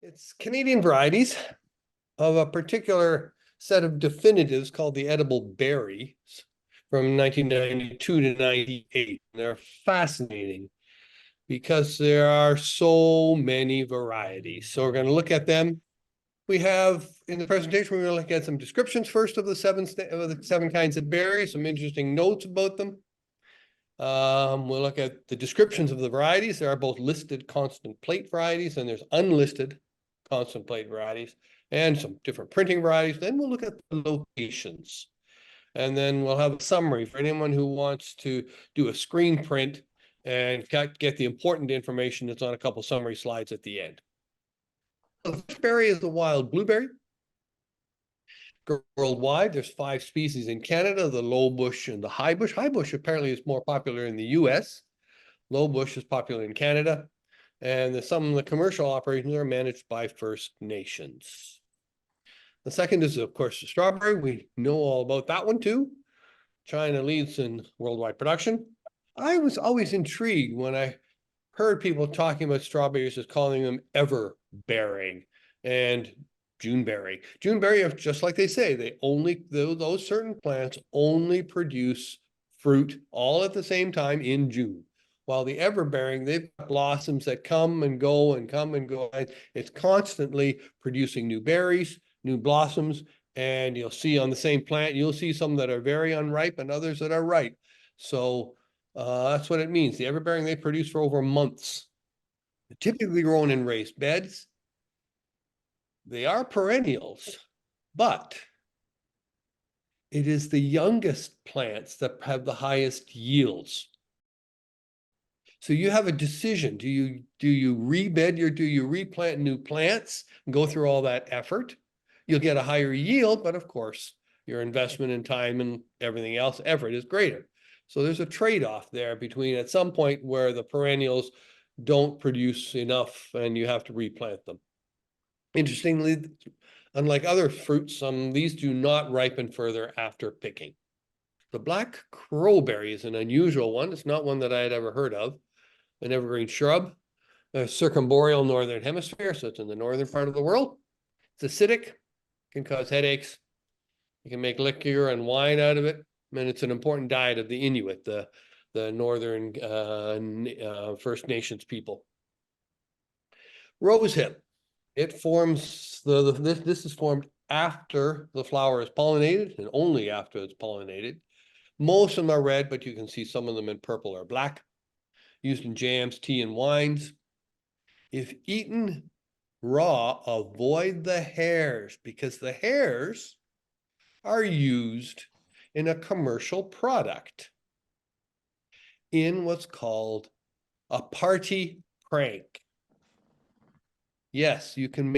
It's Canadian varieties of a particular set of definitives called the edible berries from 1992 to 98. They're fascinating because there are so many varieties. So we're going to look at them. We have in the presentation, we're going to look at some descriptions first of the seven kinds of berries, some interesting notes about them. We'll look at the descriptions of the varieties. There are both listed constant plate varieties and there's unlisted constant plate varieties and some different printing varieties. Then we'll look at the locations. And then we'll have a summary for anyone who wants to do a screen print and get the important information that's on a couple summary slides at the end. The first berry is the wild blueberry. Worldwide, there's 5 species in Canada, the low bush and the high bush. High bush apparently is more popular in the US. Low bush is popular in Canada. And some of the commercial operations are managed by First Nations. The second is, of course, the strawberry. We know all about that one too. China leads in worldwide production. I was always intrigued when I heard people talking about strawberries as calling them ever-bearing and Juneberry. Juneberry, just like they say, those certain plants only produce fruit all at the same time in June. While the ever-bearing, they've got blossoms that come and go and come and go. It's constantly producing new berries, new blossoms, and you'll see on the same plant, you'll see some that are very unripe and others that are ripe. So that's what it means. The ever-bearing, they produce for over months. They're typically grown in raised beds. They are perennials, but it is the youngest plants that have the highest yields. So you have a decision. Do you rebed do you replant new plants and go through all that effort? You'll get a higher yield, but of course, your investment in time and everything else, effort is greater. So there's a trade-off there between at some point where the perennials don't produce enough and you have to replant them. Interestingly, unlike other fruits, these do not ripen further after picking. The black crowberry is an unusual one. It's not one that I had ever heard of. An evergreen shrub, circumboreal northern hemisphere, so it's in the northern part of the world. It's acidic, can cause headaches. You can make liquor and wine out of it, and it's an important diet of the Inuit, the northern First Nations people. Rosehip. It forms, this is formed after the flower is pollinated and only after it's pollinated. Most of them are red, but you can see some of them in purple or black. Used in jams, tea, and wines. If eaten raw, avoid the hairs because the hairs are used in a commercial product in what's called a party prank. Yes, you can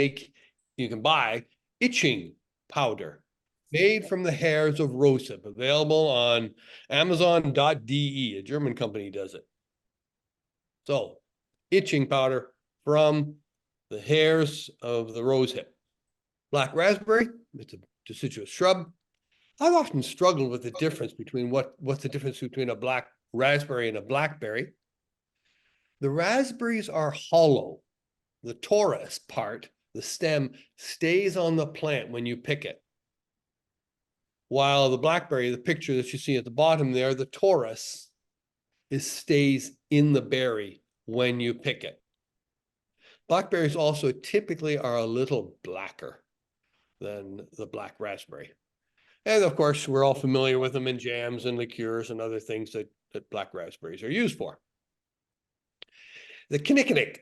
buy itching powder made from the hairs of rosehip, available on Amazon.de. A German company does it. So, itching powder from the hairs of the rosehip. Black raspberry, it's a deciduous shrub. I've often struggled with the difference between what's the difference between a black raspberry and a blackberry. The raspberries are hollow. The torus part, the stem, stays on the plant when you pick it. While the blackberry, the picture that you see at the bottom there, the torus stays in the berry when you pick it. Blackberries also typically are a little blacker than the black raspberry. And of course, we're all familiar with them in jams and liqueurs and other things that black raspberries are used for. The kinnikinick,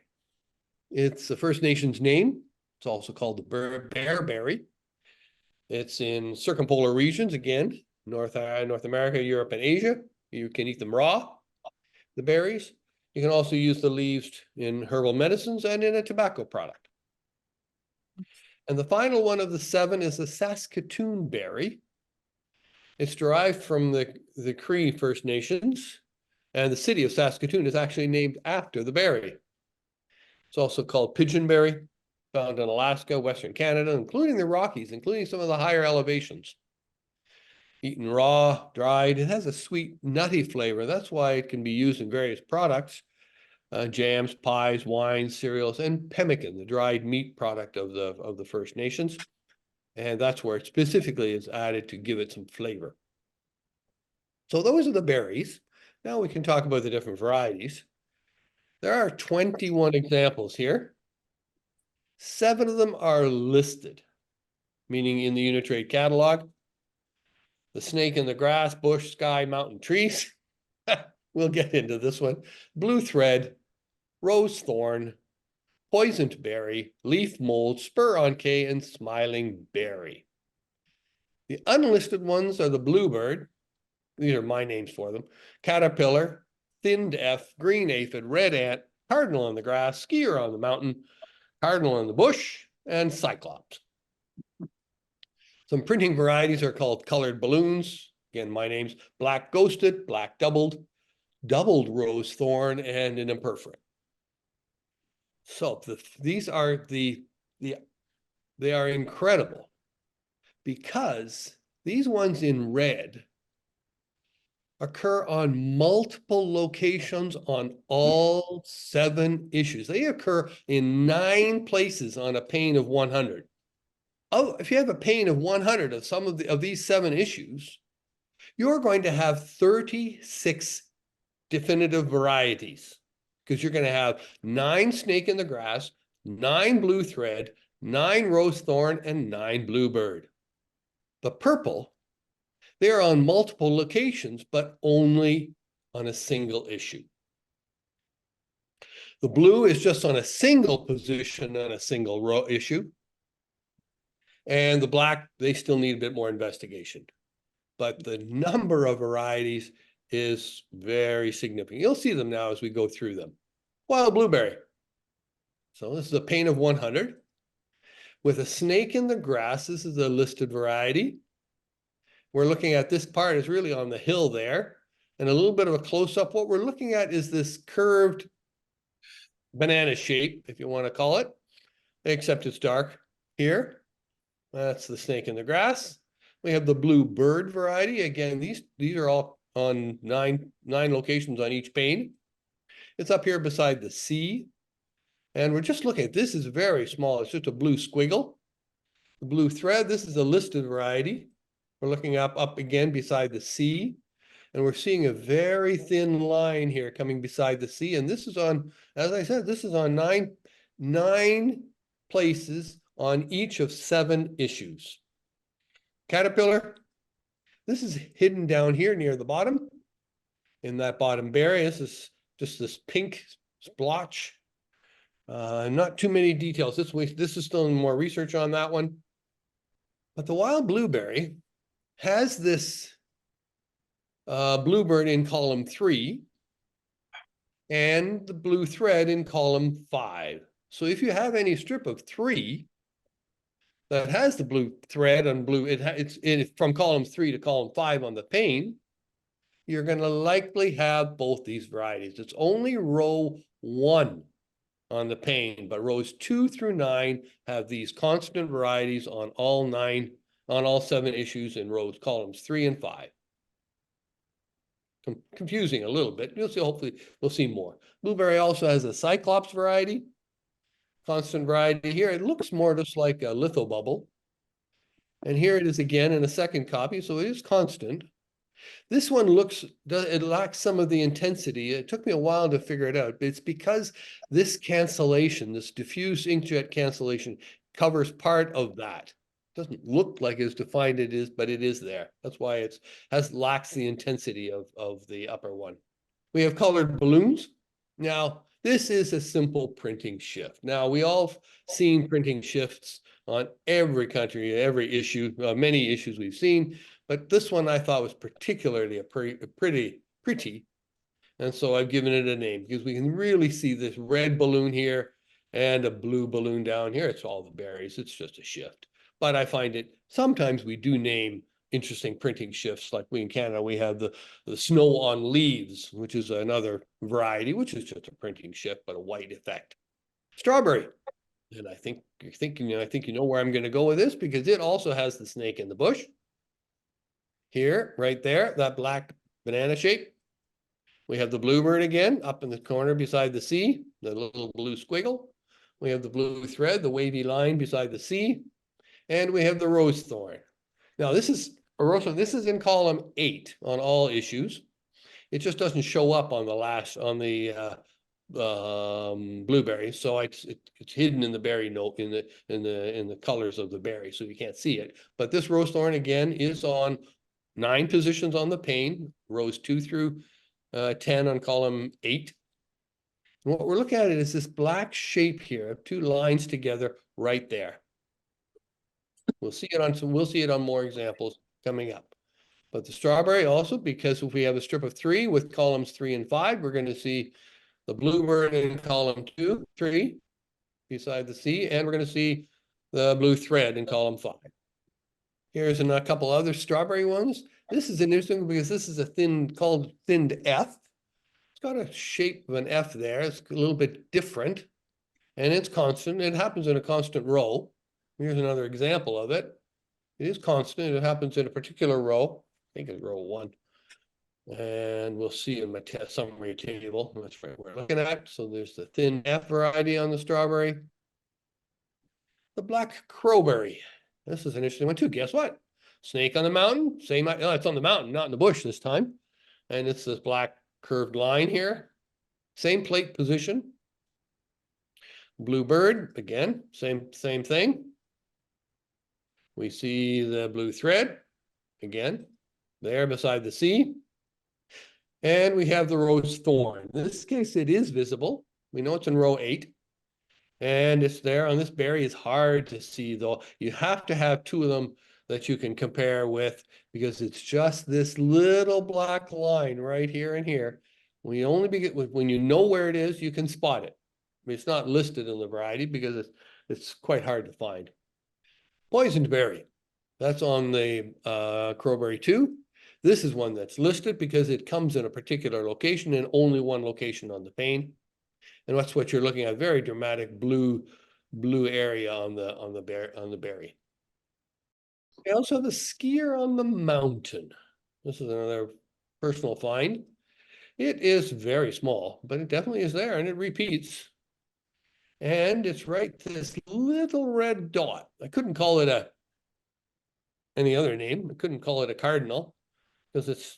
it's the First Nations name. It's also called the bearberry. It's in circumpolar regions, again, North America, Europe, and Asia. You can eat them raw, the berries. You can also use the leaves in herbal medicines and in a tobacco product. And the final one of the 7 is the Saskatoon berry. It's derived from the Cree First Nations, and the city of Saskatoon is actually named after the berry. It's also called pigeonberry, found in Alaska, Western Canada, including the Rockies, including some of the higher elevations. Eaten raw, dried, it has a sweet, nutty flavor. That's why it can be used in various products. jams, pies, wines, cereals, and pemmican, the dried meat product of the First Nations. And that's where it specifically is added to give it some flavor. So those are the berries. Now we can talk about the different varieties. There are 21 examples here. 7 of them are listed, meaning in the Unitrade catalog. The snake in the grass, bush, sky, mountain, trees. We'll get into this one. Blue thread, rose thorn, poisoned berry, leaf mold, spur on K, and smiling berry. The unlisted ones are the bluebird. These are my names for them. Caterpillar, thinned F, green aphid, red ant, cardinal on the grass, skier on the mountain, cardinal in the bush, and cyclops. Some printing varieties are called colored balloons. Again, my name's black ghosted, black doubled, doubled rose thorn, and an imperforate. So these are they are incredible because these ones in red occur on multiple locations on all 7 issues. They occur in 9 places on a pane of 100. Oh, if you have a pane of 100 of some of these 7 issues, you're going to have 36 definitive varieties, because you're going to have 9 snake in the grass, 9 blue thread, 9 rose thorn, and 9 bluebird. The purple, they're on multiple locations, but only on a single issue. The blue is just on a single position on a single row issue. And the black, they still need a bit more investigation. But the number of varieties is very significant. You'll see them now as we go through them. Wild blueberry. So this is a pane of 100. With a snake in the grass, this is a listed variety. We're looking at this part is really on the hill there. And a little bit of a close-up. What we're looking at is this curved banana shape, if you want to call it, except it's dark here. That's the snake in the grass. We have the blue bird variety. Again, these are all on nine locations on each pane. It's up here beside the C. And we're just looking at this is very small. It's just a blue squiggle. The blue thread, this is a listed variety. We're looking up again beside the C. And we're seeing a very thin line here coming beside the C. And this is on, as I said, this is on nine places on each of 7 issues. Caterpillar, this is hidden down here near the bottom. In that bottom berry, this is just this pink splotch. Not too many details. This is still more research on that one. But the wild blueberry has this bluebird in column 3 and the blue thread in column 5. So if you have any strip of 3 that has the blue thread and blue, it's from column 3 to column 5 on the pane, you're going to likely have both these varieties. It's only row 1 on the pane, but rows 2 through 9 have these constant varieties on all 7 issues in columns 3 and 5. Confusing a little bit. You'll see, hopefully we'll see more. Blueberry also has a cyclops variety, constant variety here. It looks more just like a litho bubble. And here it is again in a second copy, so it is constant. This one it lacks some of the intensity. It took me a while to figure it out, but it's because this cancellation, this diffuse inkjet cancellation, covers part of that. Doesn't look like as defined it is, but it is there. That's why it lacks the intensity of the upper one. We have colored balloons. Now, this is a simple printing shift. Now, we all seen printing shifts on every country, every issue, many issues we've seen, but this one I thought was particularly pretty. And so I've given it a name because we can really see this red balloon here and a blue balloon down here. It's all the berries. It's just a shift. But I find it, sometimes we do name interesting printing shifts. Like we in Canada, we have the snow on leaves, which is another variety, which is just a printing shift, but a white effect. Strawberry. And I think you're thinking, I think you know where I'm going to go with this, because it also has the snake in the bush. Here, right there, that black banana shape. We have the bluebird again, up in the corner beside the C, the little blue squiggle. We have the blue thread, the wavy line beside the C, and we have the rose thorn. Now this is this is in column 8 on all issues. It just doesn't show up on blueberry, so it's hidden in the berry note in the colors of the berry, so you can't see it. But this rose thorn again is on 9 positions on the pane, rows 2 through 10 on column 8. And what we're looking at is this black shape here, 2 lines together right there. We'll see it on more examples coming up. But the strawberry also, because if we have a strip of 3 with columns 3 and 5, we're going to see the bluebird in column 2, 3 beside the C, and we're going to see the blue thread in column 5. Here's a couple other strawberry ones. This is interesting because this is a thinned F. It's got a shape of an F there. It's a little bit different, and it's constant. It happens in a constant row. Here's another example of it. It is constant. It happens in a particular row. I think it's row 1. And we'll see in my summary table. That's what we're looking at. So there's the thin F variety on the strawberry. The black crowberry. This is an interesting one too. Guess what? Snake on the mountain. Same. Oh, it's on the mountain, not in the bush this time. And it's this black curved line here. Same plate position. Bluebird, again, same thing. We see the blue thread, again, there beside the C. And we have the rose thorn. In this case, it is visible. We know it's in row 8. And it's there on this berry. It's hard to see, though. You have to have 2 of them that you can compare with, because it's just this little black line right here and here. When you know where it is, you can spot it. I mean, it's not listed in the variety because it's quite hard to find. Poisoned berry. That's on the crowberry 2. This is one that's listed because it comes in a particular location and only one location on the pane. And that's what you're looking at, very dramatic blue area on the berry. We also have the skier on the mountain. This is another personal find. It is very small, but it definitely is there, and it repeats. And it's right this little red dot. I couldn't call it any other name. I couldn't call it a cardinal, because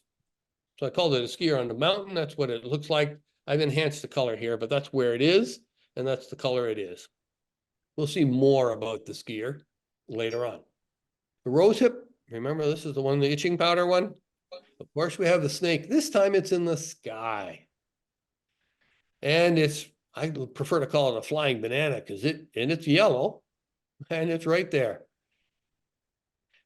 so I called it a skier on the mountain. That's what it looks like. I've enhanced the color here, but that's where it is, and that's the color it is. We'll see more about the skier later on. The rose hip, remember this is the itching powder one? Of course, we have the snake. This time it's in the sky. And I prefer to call it a flying banana because it's yellow, and it's right there.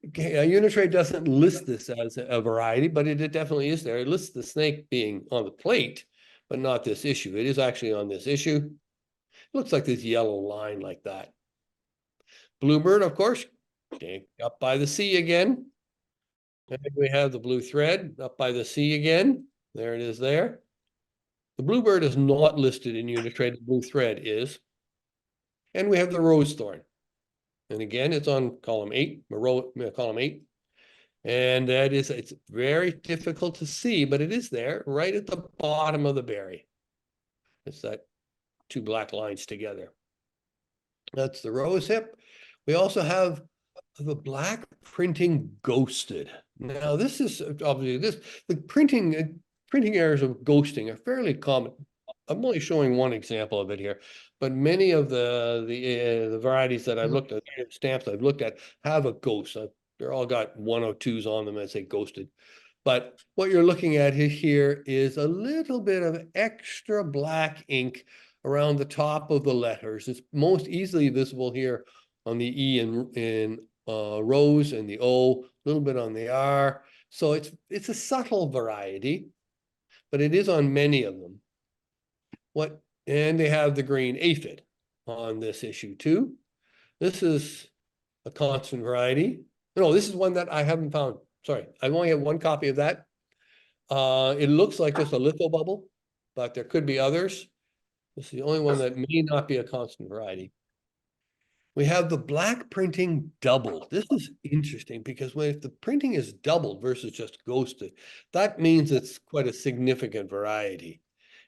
Okay, Unitrade doesn't list this as a variety, but it definitely is there. It lists the snake being on the plate, but not this issue. It is actually on this issue. It looks like this yellow line like that. Bluebird, of course, up by the C again. And we have the blue thread up by the C again. There it is there. The bluebird is not listed in Unitrade. The blue thread is. And we have the rose thorn. And again, it's on column 8, column 8. And it's very difficult to see, but it is there right at the bottom of the berry. It's that 2 black lines together. That's the rose hip. We also have the black printing ghosted. Now, this is obviously the printing errors of ghosting are fairly common. I'm only showing one example of it here, but many of the varieties that I've looked at, stamps I've looked at, have a ghost. They're all got 102s on them that say ghosted. But what you're looking at here is a little bit of extra black ink around the top of the letters. It's most easily visible here on the E in rose and the O, a little bit on the R. So it's a subtle variety, but it is on many of them. And they have the green aphid on this issue too. This is a constant variety. No, this is one that I haven't found. Sorry, I only have one copy of that. It looks like just a litho bubble, but there could be others. This is the only one that may not be a constant variety. We have the black printing doubled. This is interesting because if the printing is doubled versus just ghosted, that means it's quite a significant variety.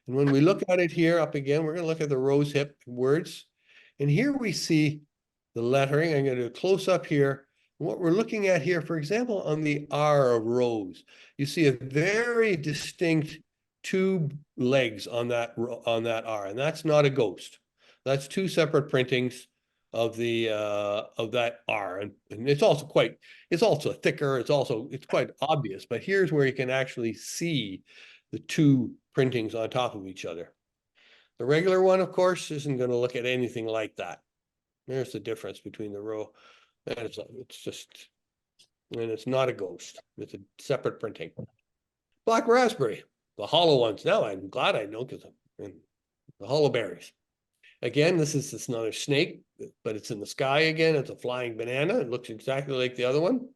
And when we look at it here up again, we're going to look at the rose hip words. And here we see the lettering. I'm going to close up here. What we're looking at here, for example, on the R of rose, you see a very distinct two legs on that R, and that's not a ghost. That's two separate printings of the of that R, and it's also thicker. It's quite obvious. But here's where you can actually see the two printings on top of each other. The regular one, of course, isn't going to look at anything like that. There's the difference between the row, and it's not a ghost. It's a separate printing. Black raspberry, the hollow ones. Now I'm glad I know because the hollow berries. Again, this is another snake, but it's in the sky again. It's a flying banana. It looks exactly like the other one.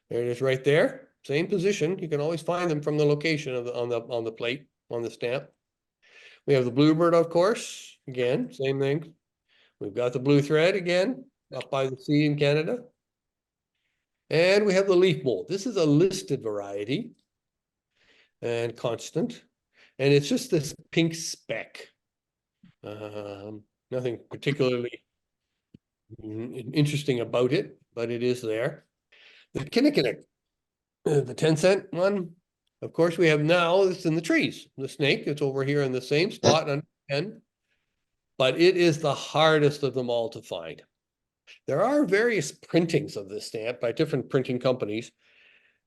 There it is right there. Same position. You can always find them from the location of on the plate, on the stamp. We have the bluebird, of course. Again, same thing. We've got the blue thread again, up by the sea in Canada. And we have the leaf mold. This is a listed variety and constant. And it's just this pink speck. Nothing particularly interesting about it, but it is there. The kinnikinick, the 10-cent one, of course, we have now, it's in the trees. The snake, it's over here in the same spot on 10, but it is the hardest of them all to find. There are various printings of this stamp by different printing companies,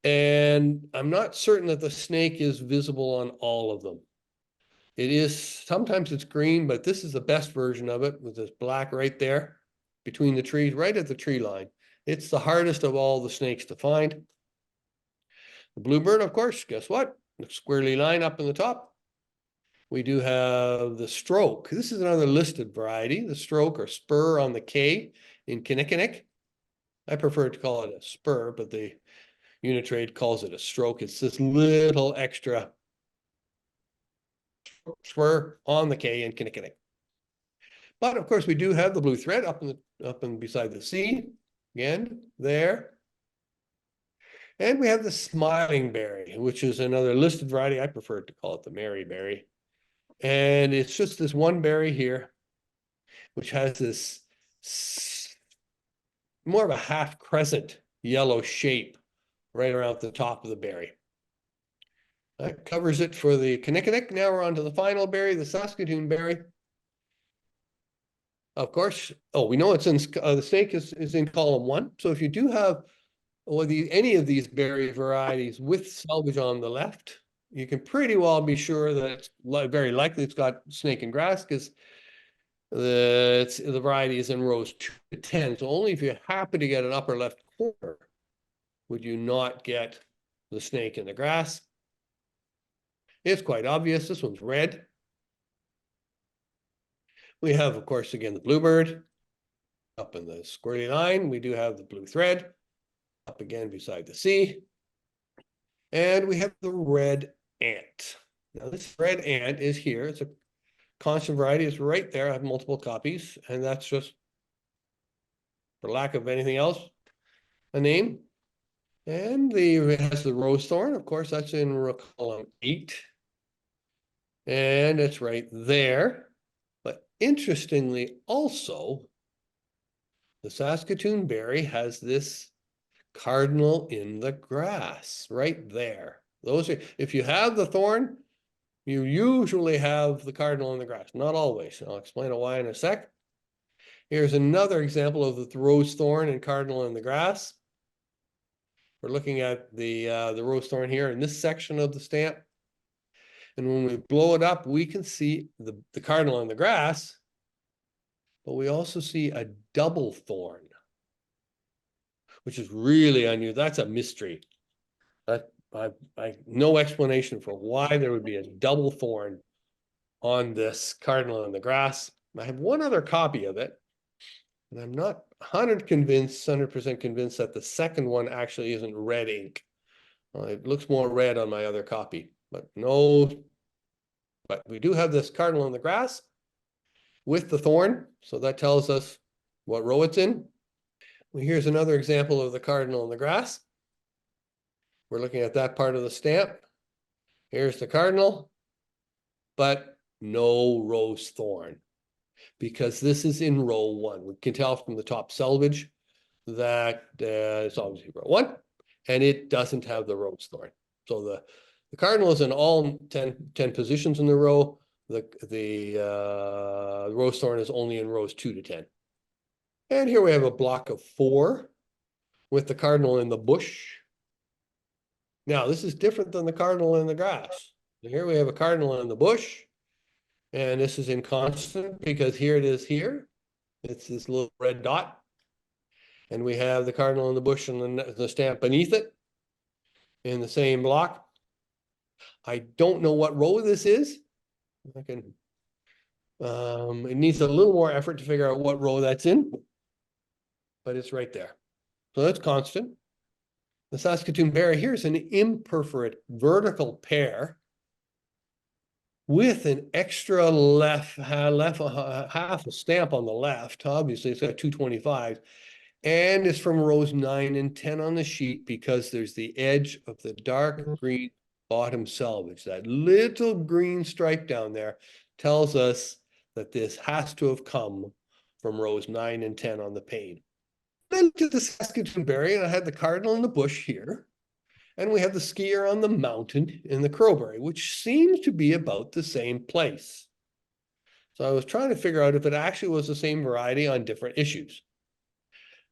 and I'm not certain that the snake is visible on all of them. It is, sometimes it's green, but this is the best version of it with this black right there between the trees, right at the tree line. It's the hardest of all the snakes to find. The bluebird, of course, guess what? The squarely line up in the top. We do have the stroke. This is another listed variety, the stroke or spur on the K in Kinnickinnick. I prefer to call it a spur, but the Unitrade calls it a stroke. It's this little extra spur on the K in Kinnickinnick. But of course, we do have the blue thread up and beside the C, again, there. And we have the smiling berry, which is another listed variety. I prefer to call it the Mary berry. And it's just this one berry here, which has this more of a half crescent yellow shape right around the top of the berry. That covers it for the Kinnickinnick. Now we're on to the final berry, the Saskatoon berry. Of course, we know it's in the snake is in column 1. So if you do have any of these berry varieties with selvage on the left, you can pretty well be sure that it's very likely it's got snake and grass, because the variety is in rows 2 to 10. So only if you happen to get an upper left corner would you not get the snake and the grass. It's quite obvious. This one's red. We have, of course, again, the bluebird. Up in the squirty line, we do have the blue thread. Up again beside the C. And we have the red ant. Now this red ant is here. It's a constant variety. It's right there. I have multiple copies. And that's just, for lack of anything else, a name. And it has the rose thorn. Of course, that's in column 8. And it's right there. But interestingly, also, the Saskatoon berry has this cardinal in the grass right there. Those are, if you have the thorn, you usually have the cardinal in the grass. Not always. I'll explain why in a sec. Here's another example of the rose thorn and cardinal in the grass. We're looking at the rose thorn here in this section of the stamp. And when we blow it up, we can see the cardinal in the grass, but we also see a double thorn, which is really unusual. That's a mystery. I no explanation for why there would be a double thorn on this cardinal in the grass. I have one other copy of it, and I'm not 100% convinced that the second one actually isn't red ink. It looks more red on my other copy, but no. But we do have this cardinal in the grass with the thorn, so that tells us what row it's in. Well, here's another example of the cardinal in the grass. We're looking at that part of the stamp. Here's the cardinal, but no rose thorn, because this is in row 1. We can tell from the top selvage that it's obviously row 1, and it doesn't have the rose thorn. So the cardinal is in all 10 positions in the row. The rose thorn is only in rows 2 to 10. And here we have a block of 4 with the cardinal in the bush. Now, this is different than the cardinal in the grass. Here we have a cardinal in the bush, and this is in constant because here it is here. It's this little red dot. And we have the cardinal in the bush and the stamp beneath it in the same block. I don't know what row this is. It needs a little more effort to figure out what row that's in, but it's right there. So that's constant. The Saskatoon berry here is an imperforate vertical pear with an extra half a stamp on the left. Obviously, it's got 225, and it's from rows 9 and 10 on the sheet because there's the edge of the dark green bottom selvage. That little green stripe down there tells us that this has to have come from rows 9 and 10 on the pane. I looked at the Saskatoon berry, and I had the cardinal in the bush here, and we have the skier on the mountain in the crowberry, which seems to be about the same place. So I was trying to figure out if it actually was the same variety on different issues.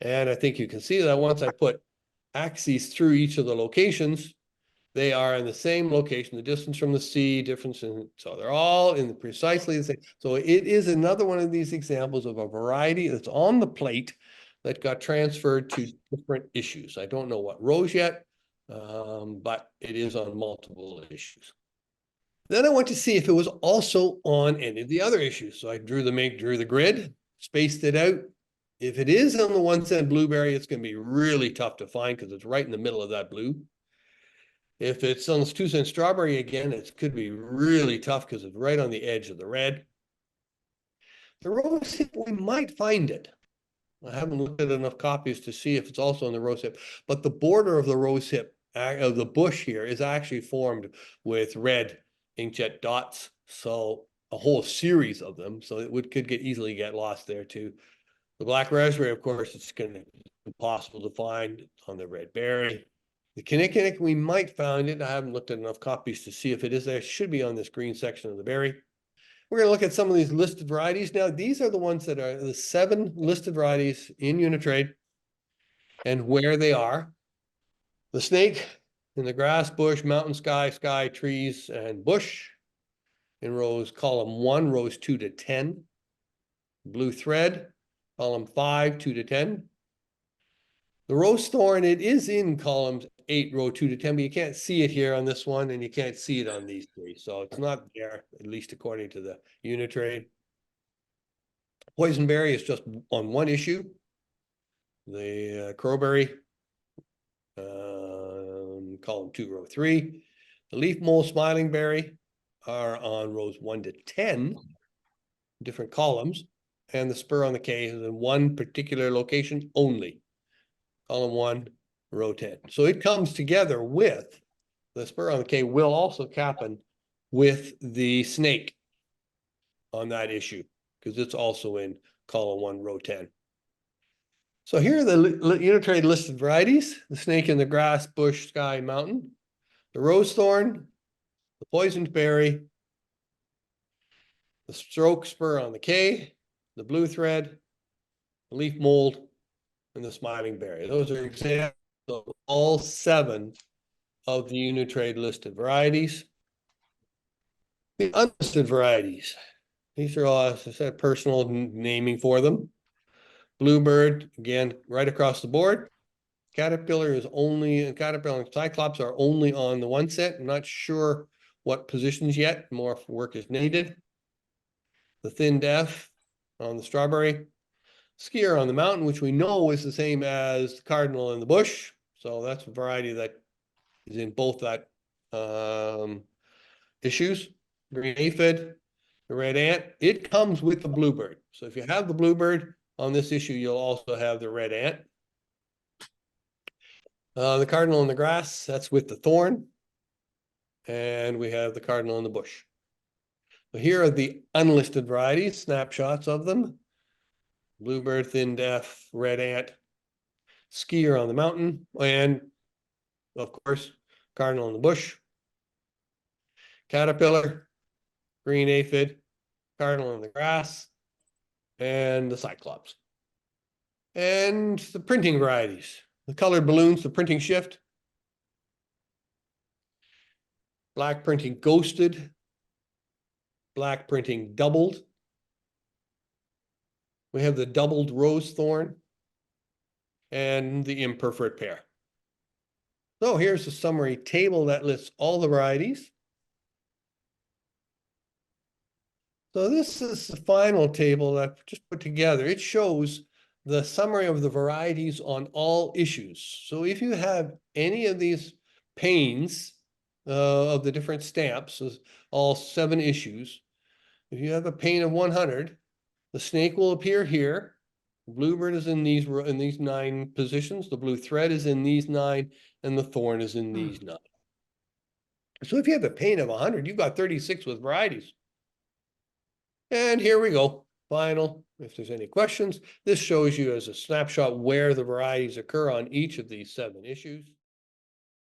And I think you can see that once I put axes through each of the locations, they are in the same location, the distance from the sea, difference in, so they're all in precisely the same. So it is another one of these examples of a variety that's on the plate that got transferred to different issues. I don't know what rows yet, but it is on multiple issues. Then I went to see if it was also on any of the other issues. So I drew the grid, spaced it out. If it is on the 1 cent blueberry, it's going to be really tough to find because it's right in the middle of that blue. If it's on this 2 cent strawberry again, it could be really tough because it's right on the edge of the red. The rose hip, we might find it. I haven't looked at enough copies to see if it's also on the rose hip, but the border of the rose hip of the bush here is actually formed with red inkjet dots. So a whole series of them. So it could easily get lost there too. The black raspberry, of course, it's going to be impossible to find on the red berry. The kinnikinnick, we might find it. I haven't looked at enough copies to see if it is there. It should be on this green section of the berry. We're going to look at some of these listed varieties now. These are the ones that are the 7 listed varieties in Unitrade and where they are. The snake in the grass, bush, mountain, sky, trees, and bush in column 1, rows 2 to 10. Blue thread, column 5, 2 to 10. The rose thorn, it is in columns 8, row 2 to 10, but you can't see it here on this one, and you can't see it on these 3. So it's not there, at least according to the Unitrade. Poisonberry is just on 1 issue. The crowberry, column 2, row 3. The leaf mole smiling berry are on rows 1 to 10, different columns. And the spur on the K is in 1 particular location only. Column 1, row 10. So it comes together with the spur on the K will also happen with the snake on that issue because it's also in column 1, row 10. So here are the Unitrade listed varieties: the snake in the grass, bush, sky, mountain, the rose thorn, the poisoned berry, the stroke spur on the K, the blue thread, the leaf mold, and the smiling berry. Those are examples of all 7 of the Unitrade listed varieties. The unlisted varieties, these are all, as I said, personal naming for them. Bluebird, again, right across the board. Caterpillar and cyclops are only on the 1 cent. I'm not sure what positions yet. More work is needed. The thin death on the strawberry. Skier on the mountain, which we know is the same as the cardinal in the bush. So that's a variety that is in both that issues. Green aphid, the red ant, it comes with the bluebird. So if you have the bluebird, On this issue, you'll also have the red ant. The cardinal in the grass, that's with the thorn. And we have the cardinal in the bush. So here are the unlisted varieties, snapshots of them. Bluebird, thin death, red ant, skier on the mountain, and of course, cardinal in the bush. Caterpillar, green aphid, cardinal in the grass, and the cyclops. And the printing varieties, the colored balloons, the printing shift, black printing ghosted, black printing doubled. We have the doubled rose thorn and the imperforate pear. So here's a summary table that lists all the varieties. So this is the final table that I've just put together. It shows the summary of the varieties on all issues. So if you have any of these panes of the different stamps, all 7 issues, if you have a pane of 100, the snake will appear here. The bluebird is in these 9 positions. The blue thread is in these 9, and the thorn is in these 9. So if you have a pane of 100, you've got 36 with varieties. And here we go. Final. If there's any questions, this shows you as a snapshot where the varieties occur on each of these 7 issues.